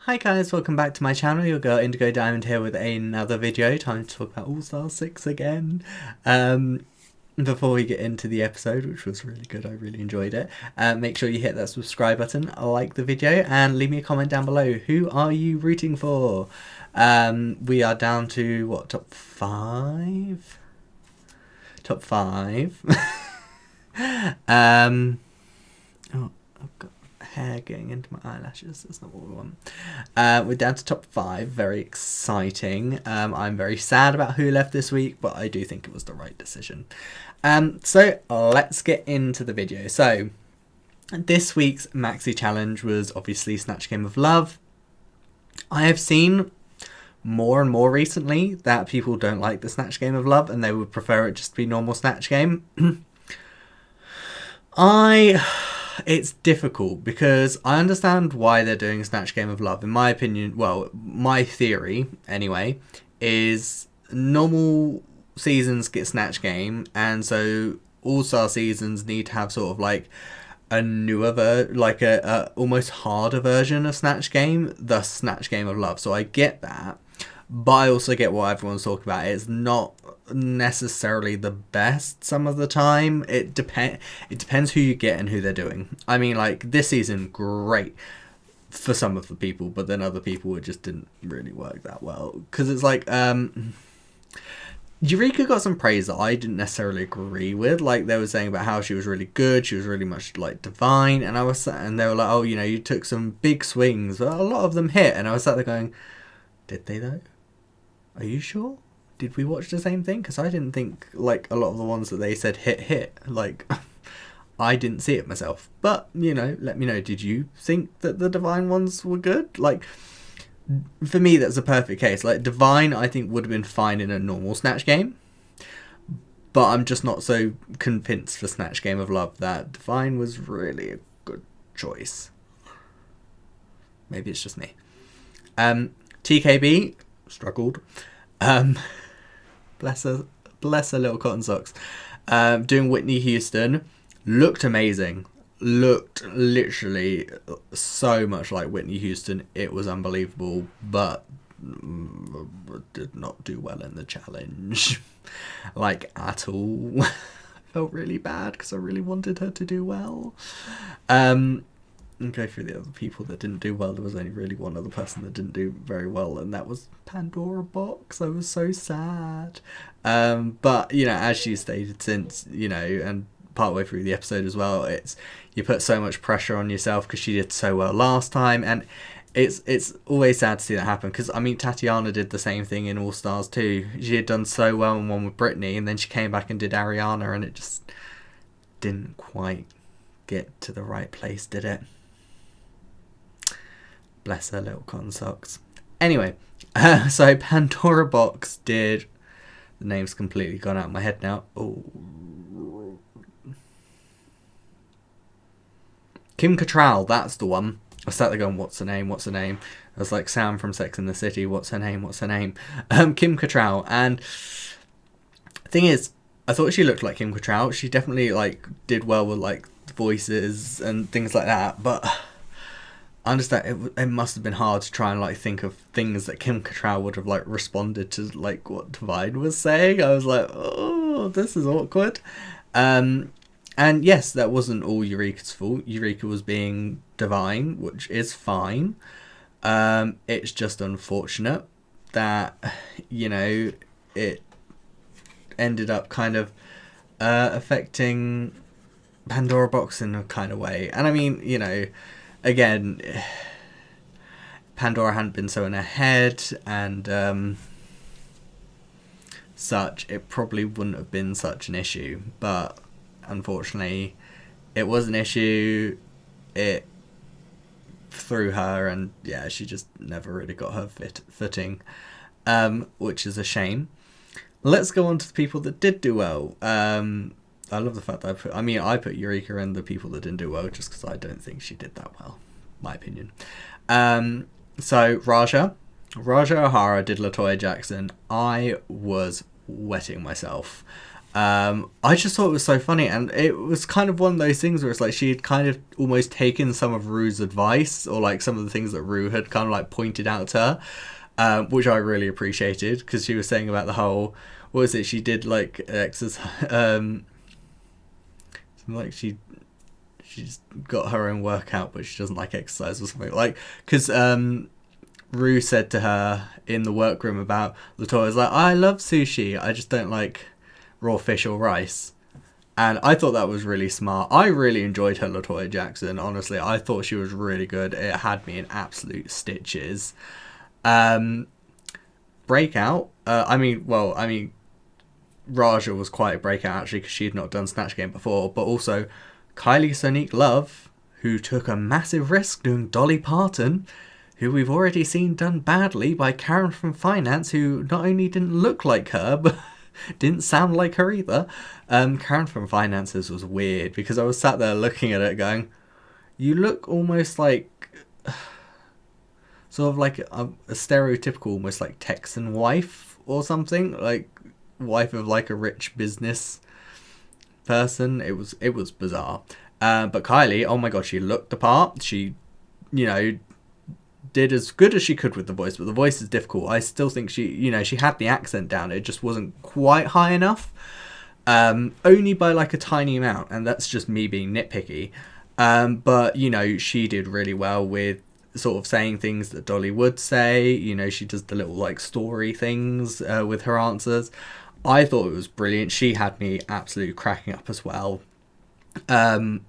Hi guys, welcome back to my channel. Your girl Indigo Diamond here with another video. Time to talk about All-Stars 6 again. Before we get into the episode, which was really good, I really enjoyed it, make sure you hit that subscribe button, like the video, and leave me a comment down below. Who are you rooting for? We are down to, what, top 5? Top 5. Oh, I've got hair getting into my eyelashes. That's not what we want. We're down to top 5. Very exciting. I'm very sad about who left this week, but I do think it was the right decision. So let's get into the video. So this week's maxi challenge was obviously Snatch Game of Love. I have seen more and more recently that people don't like the Snatch Game of Love and they would prefer it just to be normal Snatch Game. It's difficult because I understand why they're doing Snatch Game of Love. In my opinion, well, my theory anyway, is normal seasons get Snatch Game, and so All-Star seasons need to have sort of like a newer like a almost harder version of Snatch Game, thus Snatch Game of Love. So I get that, but I also get what everyone's talking about. It's not necessarily the best some of the time. It depends who you get and who they're doing. I mean, like this season, great for some of the people, but then other people it just didn't really work that well, because it's like Eureka got some praise that I didn't necessarily agree with. Like they were saying about how she was really good, she was really much like divine, and they were like, oh, you know, you took some big swings, but a lot of them hit, and I was sat there going, did they though? Are you sure? Did we watch the same thing? Because I didn't think like a lot of the ones that they said hit. Like I didn't see it myself. But, you know, let me know. Did you think that the divine ones were good? Like, for me, that's a perfect case. Like, divine, I think, would have been fine in a normal Snatch Game. But I'm just not so convinced for Snatch Game of Love that divine was really a good choice. Maybe it's just me. TKB struggled. Bless her little cotton socks. Doing Whitney Houston, looked amazing. Looked literally so much like Whitney Houston. It was unbelievable, but did not do well in the challenge. Like, at all. I felt really bad because I really wanted her to do well. And go through the other people that didn't do well. There was only really one other person that didn't do very well, and that was Pandora Box. I was so sad. But, you know, as she stated since, you know, and partway through the episode as well, it's you put so much pressure on yourself because she did so well last time, and it's always sad to see that happen, because I mean Tatiana did the same thing in All Stars too. She had done so well in one with Britney, and then she came back and did Ariana, and it just didn't quite get to the right place, did it? Bless her little cotton socks. Anyway, so Pandora Box did... The name's completely gone out of my head now. Oh, Kim Cattrall, that's the one. I sat there going, what's her name? What's her name? I was like Sam from Sex and the City. What's her name? What's her name? Kim Cattrall. And the thing is, I thought she looked like Kim Cattrall. She definitely like did well with like voices and things like that, but I understand it must have been hard to try and like think of things that Kim Cattrall would have like responded to like what Divine was saying. I was like, oh, this is awkward. And yes, that wasn't all Eureka's fault. Eureka was being divine, which is fine. It's just unfortunate that, you know, it ended up kind of affecting Pandora Box in a kind of way. And I mean, you know, again, Pandora hadn't been so in her head and such, it probably wouldn't have been such an issue. But unfortunately, it was an issue. It threw her, and yeah, she just never really got her footing, which is a shame. Let's go on to the people that did do well. I love the fact that I put Eureka in the people that didn't do well just because I don't think she did that well, my opinion. So Raja O'Hara did LaToya Jackson. I was wetting myself. I just thought it was so funny, and it was kind of one of those things where it's like she had kind of almost taken some of Rue's advice, or like some of the things that Rue had kind of like pointed out to her, which I really appreciated, because she was saying about the whole, what was it, she did like exercise, like she's got her own workout, but she doesn't like exercise or something, like, because Rue said to her in the workroom about Latoya's like, I love sushi, I just don't like raw fish or rice. And I thought that was really smart. I really enjoyed her Latoya Jackson, honestly. I thought she was really good. It had me in absolute stitches. Breakout, Raja was quite a breakout actually, because she had not done Snatch Game before, but also Kylie Sonique Love, who took a massive risk doing Dolly Parton, who we've already seen done badly by Karen from Finance, who not only didn't look like her, but didn't sound like her either. Karen from Finances was weird, because I was sat there looking at it going, you look almost like sort of like a stereotypical, almost like Texan wife or something, like wife of like a rich business person. It was bizarre. But Kylie, oh my god, she looked the part. She, did as good as she could with the voice, but the voice is difficult. I still think she had the accent down. It just wasn't quite high enough. Only by like a tiny amount, and that's just me being nitpicky. But she did really well with sort of saying things that Dolly would say. She does the little like story things with her answers. I thought it was brilliant. She had me absolutely cracking up as well. I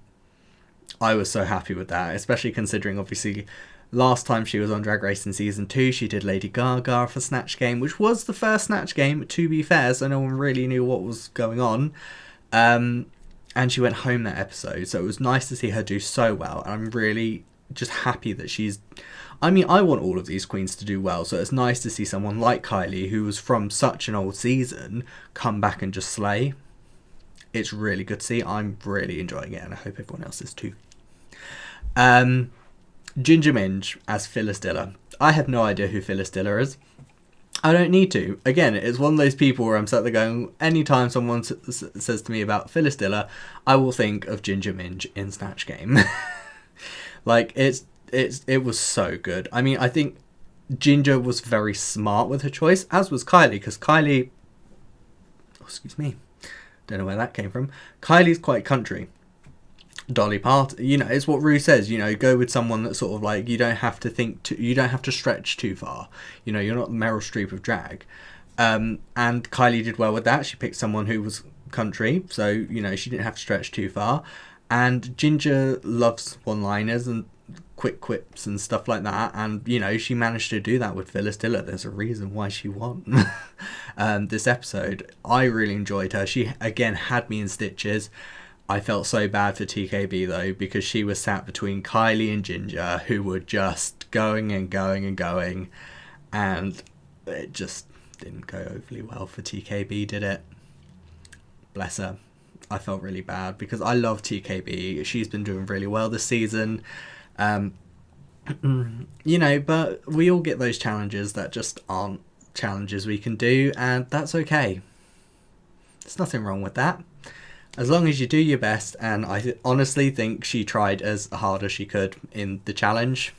was so happy with that, especially considering obviously last time she was on Drag Race in season 2, she did Lady Gaga for Snatch Game, which was the first Snatch Game, to be fair, so no one really knew what was going on. And she went home that episode, so it was nice to see her do so well. I'm really just happy that I want all of these queens to do well, so it's nice to see someone like Kylie, who was from such an old season, come back and just slay. It's really good to see. I'm really enjoying it, and I hope everyone else is too. Ginger Minj as Phyllis Diller. I have no idea who Phyllis Diller is. I don't need to. Again, it's one of those people where I'm sat there going, anytime someone says to me about Phyllis Diller, I will think of Ginger Minj in Snatch Game. Like, it was so good. I think Ginger was very smart with her choice, as was Kylie, because Kylie... Oh, excuse me. Don't know where that came from. Kylie's quite country. Dolly Parton, it's what Rue says, go with someone that's sort of like, you don't have to stretch too far, you're not Meryl Streep of drag. And Kylie did well with that. She picked someone who was country, so she didn't have to stretch too far. And Ginger loves one-liners and quick quips and stuff like that, and she managed to do that with Phyllis Diller. There's a reason why she won this episode. I really enjoyed her. She again had me in stitches. I felt so bad for TKB though, because she was sat between Kylie and Ginger, who were just going and going and going, and it just didn't go overly well for TKB, did it? Bless her. I felt really bad, because I love TKB. She's been doing really well this season. But we all get those challenges that just aren't challenges we can do, and that's okay. There's nothing wrong with that. As long as you do your best, and I honestly think she tried as hard as she could in the challenge.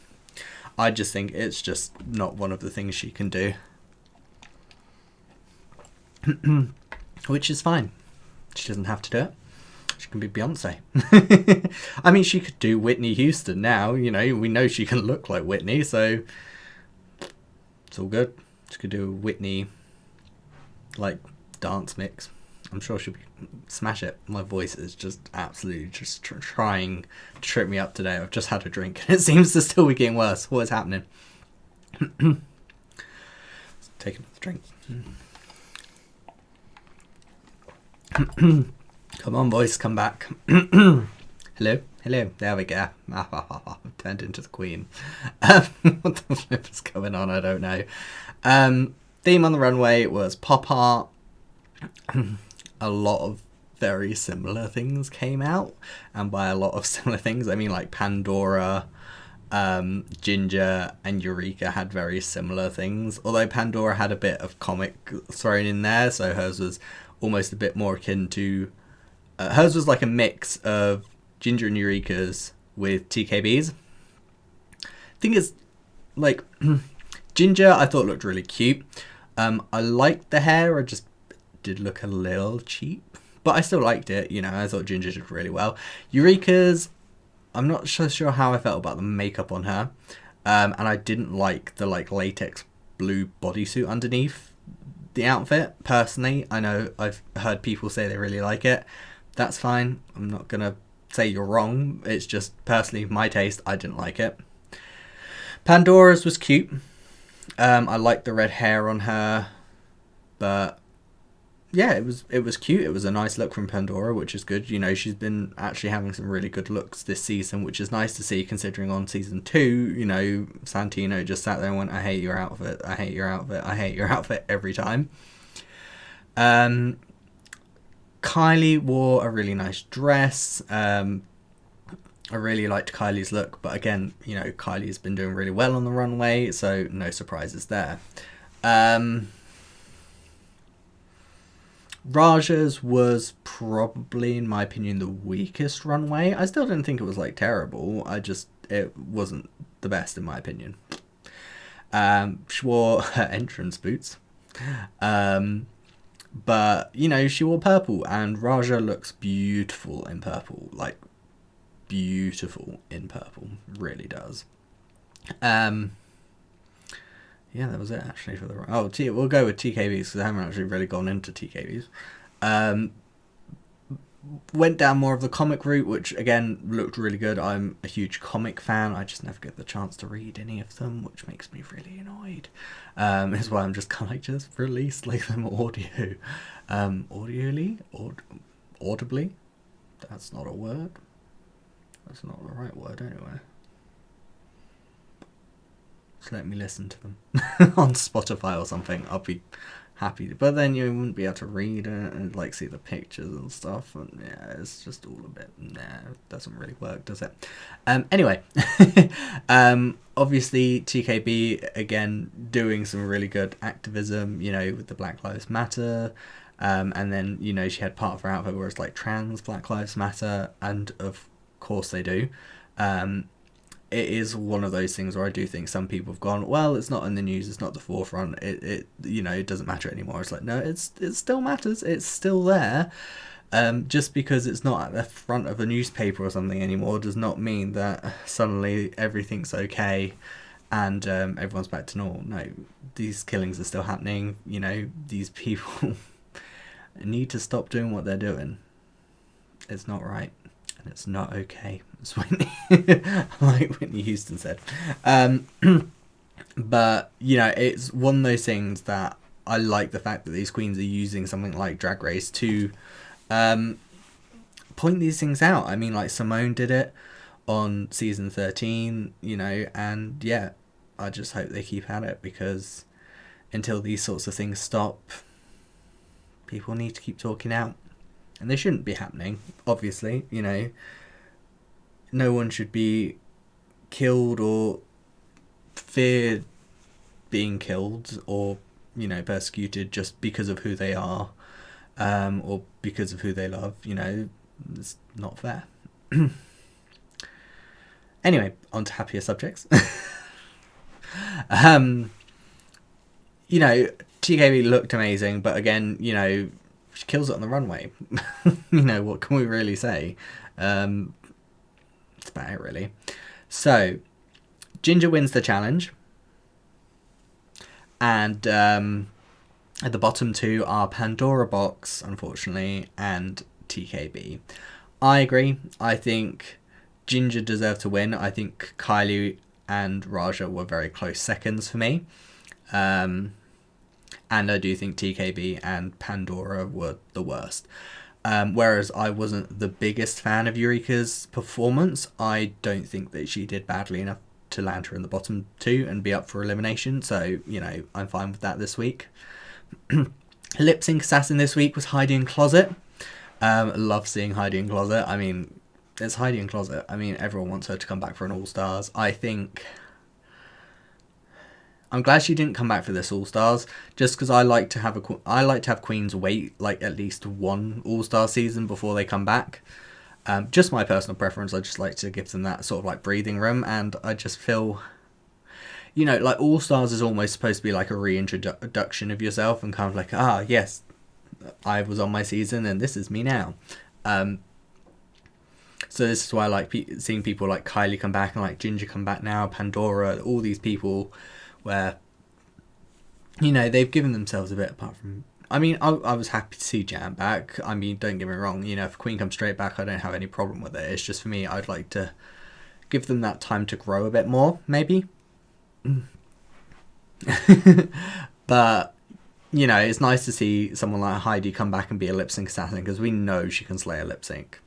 I just think it's just not one of the things she can do. Which is fine. She doesn't have to do it. She can be Beyonce. She could do Whitney Houston now. We know she can look like Whitney, so it's all good. She could do a Whitney, like, dance mix. I'm sure she'll smash it. My voice is just absolutely just trying to trip me up today. I've just had a drink and it seems to still be getting worse. What is happening? Let's take another drink. Come on, boys, come back. Hello? Hello. There we go. I've turned into the queen. What the flip is going on? I don't know. Theme on the runway was pop art. A lot of very similar things came out, and by a lot of similar things I mean like Pandora, Ginger and Eureka had very similar things, although Pandora had a bit of comic thrown in there, so hers was almost a bit more akin to... hers was like a mix of Ginger and Eureka's with TKB's. Thing is, like, Ginger I thought looked really cute. I liked the hair, I just did look a little cheap. But I still liked it, you know, I thought Ginger did really well. Eureka's, I'm not so sure how I felt about the makeup on her. And I didn't like the like latex blue bodysuit underneath the outfit, personally. I know I've heard people say they really like it. That's fine. I'm not going to say you're wrong. It's just personally my taste. I didn't like it. Pandora's was cute. I liked the red hair on her. But yeah, it was cute. It was a nice look from Pandora, which is good. You know, she's been actually having some really good looks this season, which is nice to see, considering on season 2, you know, Santino just sat there and went, I hate your outfit, I hate your outfit, I hate your outfit every time. Kylie wore a really nice dress. I really liked Kylie's look, but again, you know, Kylie's been doing really well on the runway, so no surprises there. Raja's was probably, in my opinion, the weakest runway. I still didn't think it was, like, terrible. It wasn't the best, in my opinion. She wore her entrance boots. But, you know, she wore purple, and Raja looks beautiful in purple. Like, beautiful in purple. Really does. Yeah, that was it, actually, for the... Oh, we'll go with TKBs, because I haven't actually really gone into TKBs. Went down more of the comic route, which, again, looked really good. I'm a huge comic fan. I just never get the chance to read any of them, which makes me really annoyed. Is why I'm just kind of like, just release, like, them audio. Audibly? That's not a word. That's not the right word, anyway. So let me listen to them on Spotify or something. I'll be happy. But then you wouldn't be able to read it and like see the pictures and stuff. And yeah, it's just all a bit, it doesn't really work, does it? Anyway, obviously TKB again doing some really good activism, you know, with the Black Lives Matter. And then, you know, she had part of her outfit where it's like trans Black Lives Matter, and of course they do. It is one of those things where I do think some people have gone, well, it's not in the news, it's not the forefront, it you know, it doesn't matter anymore. It's like, no, it still matters, it's still there. Just because it's not at the front of a newspaper or something anymore does not mean that suddenly everything's okay and everyone's back to normal. No, these killings are still happening. You know, these people need to stop doing what they're doing. It's not right. It's not okay. It's Whitney, like Whitney Houston said. But, you know, it's one of those things that I like the fact that these queens are using something like Drag Race to point these things out. I mean, like Simone did it on season 13, you know, and yeah, I just hope they keep at it, because until these sorts of things stop, people need to keep talking out. And they shouldn't be happening, obviously, you know. No one should be killed or feared being killed or, you know, persecuted just because of who they are, or because of who they love. You know, it's not fair. Anyway, on to happier subjects. You know, TKB looked amazing, but again, you know, she kills it on the runway. You know, what can we really say? That's about it, really. So, Ginger wins the challenge. And at the bottom two are Pandora Box, unfortunately, and TKB. I agree. I think Ginger deserved to win. I think Kylie and Raja were very close seconds for me. And I do think TKB and Pandora were the worst. Whereas I wasn't the biggest fan of Eureka's performance. I don't think that she did badly enough to land her in the bottom two and be up for elimination. So, you know, I'm fine with that this week. Lip Sync Assassin this week was Heidi in Closet. Love seeing Heidi in Closet. I mean, it's Heidi in Closet. I mean, everyone wants her to come back for an All Stars. I think I'm glad she didn't come back for this All Stars, just because I like to have queens wait like at least one All Star season before they come back. Just my personal preference. I just like to give them that sort of like breathing room, and I just feel, you know, like All Stars is almost supposed to be like a reintroduction of yourself, and kind of like, yes, I was on my season and this is me now. So this is why I like seeing people like Kylie come back and like Ginger come back now, Pandora, all these people where, you know, they've given themselves a bit. Apart from, I mean, I was happy to see Jan back. I mean, don't get me wrong, you know, if Queen comes straight back, I don't have any problem with it. It's just for me, I'd like to give them that time to grow a bit more, maybe. But, you know, it's nice to see someone like Heidi come back and be a lip sync assassin, because we know she can slay a lip sync,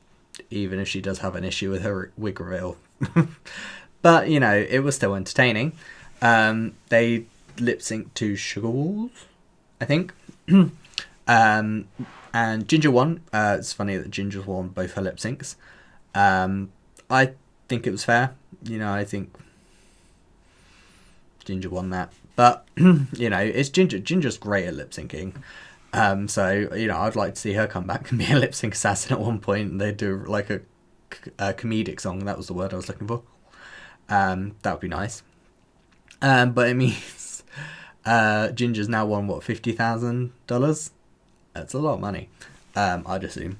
even if she does have an issue with her wig reveal. But, you know, it was still entertaining. They lip synced to Sugar Walls, I think. And Ginger won. It's funny that Ginger won both her lip syncs. I think it was fair. You know, I think Ginger won that. But, you know, it's Ginger. Ginger's great at lip syncing. So, you know, I'd like to see her come back and be a lip sync assassin at one point. And they do like a comedic song. That was the word I was looking for. That would be nice. But it means Ginger's now won, what, $50,000? That's a lot of money, I'd assume.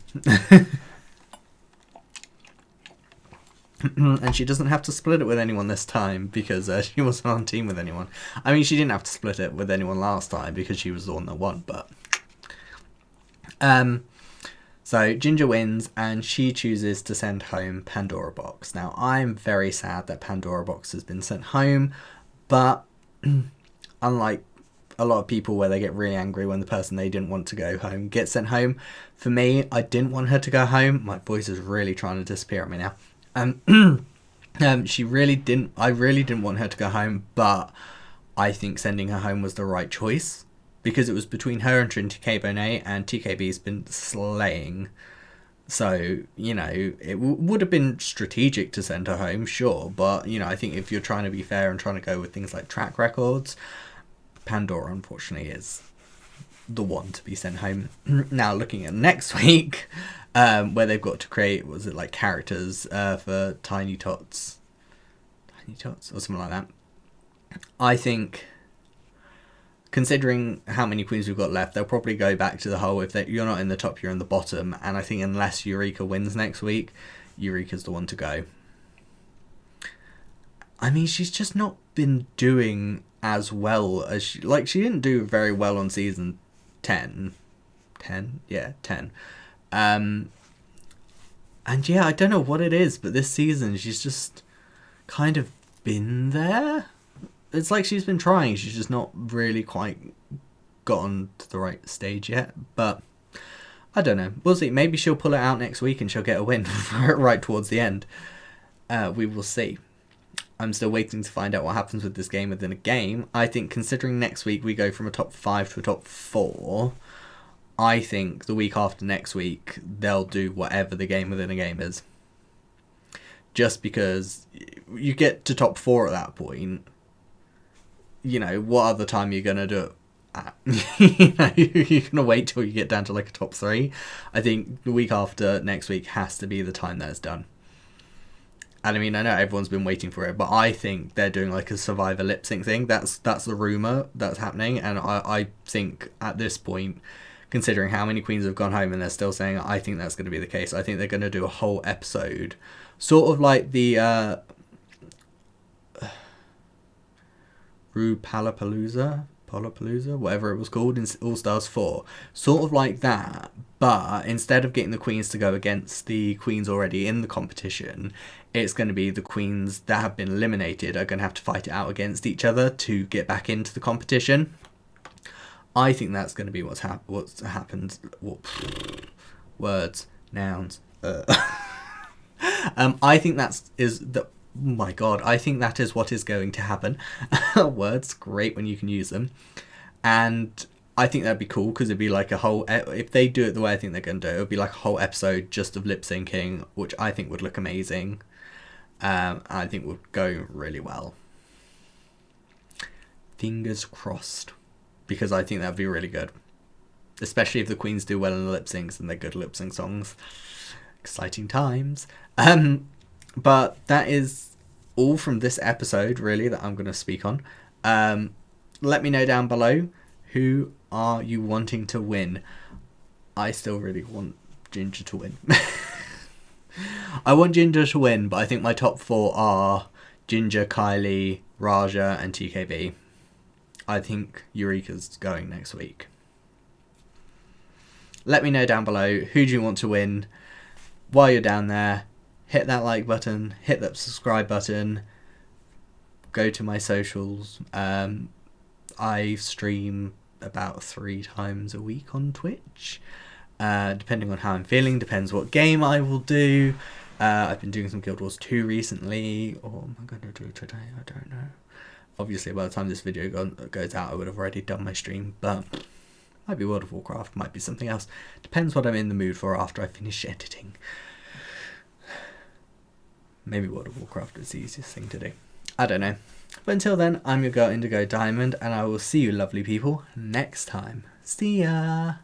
And she doesn't have to split it with anyone this time, because she wasn't on team with anyone. I mean, she didn't have to split it with anyone last time because she was the one that won, but... So Ginger wins, and she chooses to send home Pandora Box. Now, I'm very sad that Pandora Box has been sent home, but unlike a lot of people where they get really angry when the person they didn't want to go home gets sent home, for me, I didn't want her to go home. My voice is really trying to disappear on me now. She really didn't. I really didn't want her to go home, but I think sending her home was the right choice, because it was between her and Trinity K.Bonet, and TKB's been slaying. So, you know, it would have been strategic to send her home, sure, but, you know, I think if you're trying to be fair and trying to go with things like track records, Pandora, unfortunately, is the one to be sent home. Now, looking at next week, where they've got to create, was it like characters for Tiny Tots, or something like that. I think, considering how many queens we've got left, they'll probably go back to the whole, if you're not in the top, you're in the bottom. And I think unless Eureka wins next week, Eureka's the one to go. I mean, she's just not been doing as well as she didn't do very well on season 10. 10? Yeah, 10. And yeah, I don't know what it is, but this season she's just kind of been there. It's like she's been trying, she's just not really quite gotten to the right stage yet. But I don't know, we'll see. Maybe she'll pull it out next week and she'll get a win right towards the end. We will see. I'm still waiting to find out what happens with this game within a game. I think considering next week we go from a top 5 to a top 4, I think the week after next week they'll do whatever the game within a game is. Just because you get to top 4 at that point, you know, what other time are you going to do it at? You know, you're going to wait till you get down to like a top 3. I think the week after next week has to be the time that it's done. And I mean, I know everyone's been waiting for it, but I think they're doing like a Survivor lip sync thing. That's the rumour that's happening. And I think at this point, considering how many queens have gone home and they're still saying, I think that's going to be the case. I think they're going to do a whole episode, sort of like the RuPaul's Palapalooza, whatever it was called in All Stars 4. Sort of like that, but instead of getting the queens to go against the queens already in the competition, it's going to be the queens that have been eliminated are going to have to fight it out against each other to get back into the competition. I think that's going to be what's happened. Words, nouns. I think oh my god, I think that is what is going to happen. Words, great when you can use them. And I think that'd be cool, because it'd be like a whole, if they do it the way I think they're going to do it, it would be like a whole episode just of lip syncing, which I think would look amazing. I think would go really well. Fingers crossed. Because I think that'd be really good. Especially if the queens do well in the lip syncs and they're good lip sync songs. Exciting times. But that is all from this episode, really, that I'm going to speak on. Let me know down below, who are you wanting to win? I still really want Ginger to win. I want Ginger to win, but I think my top 4 are Ginger, Kylie, Raja, and TKB. I think Eureka's going next week. Let me know down below, who do you want to win? While you're down there, hit that like button, hit that subscribe button, go to my socials. I stream about 3 times a week on Twitch, depending on how I'm feeling, depends what game I will do. I've been doing some Guild Wars 2 recently, or am I going to do it today? I don't know. Obviously, by the time this video goes out, I would have already done my stream, but might be World of Warcraft, might be something else. Depends what I'm in the mood for after I finish editing. Maybe World of Warcraft is the easiest thing to do. I don't know. But until then, I'm your girl Indigo Diamond, and I will see you lovely people next time. See ya!